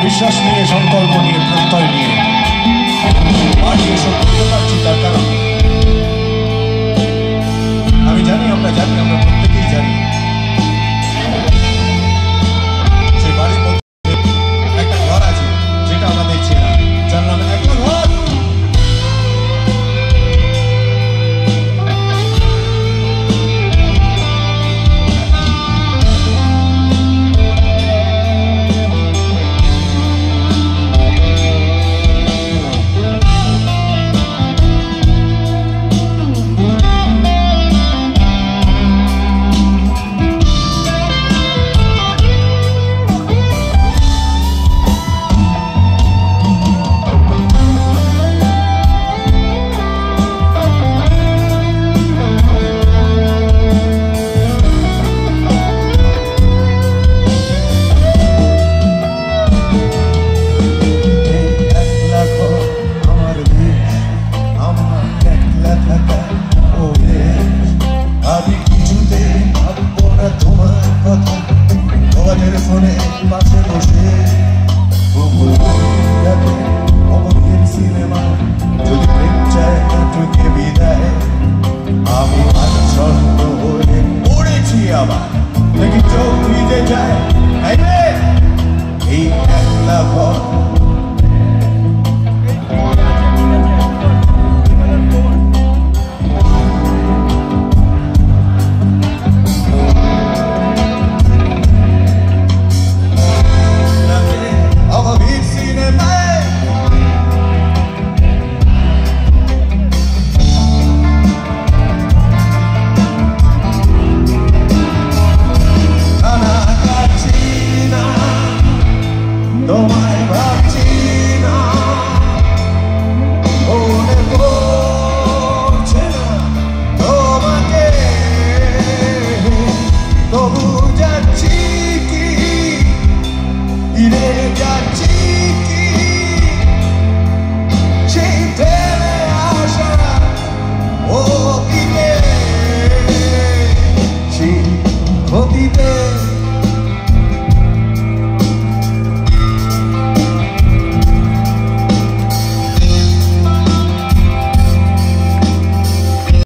বিশ্বাস নিয়ে, সংকল্প নিয়ে, প্রত্যয় নিয়ে আজ এসব করতে পারছি, তার কারণ আমি জানি, আমরা প্রত্যেকেই জানি সেই বাড়ির মধ্যে একটা ঘর আছে, যেটা আমাদের চেনা, যার নামে একলা ঘর। তোমায় ভাবছি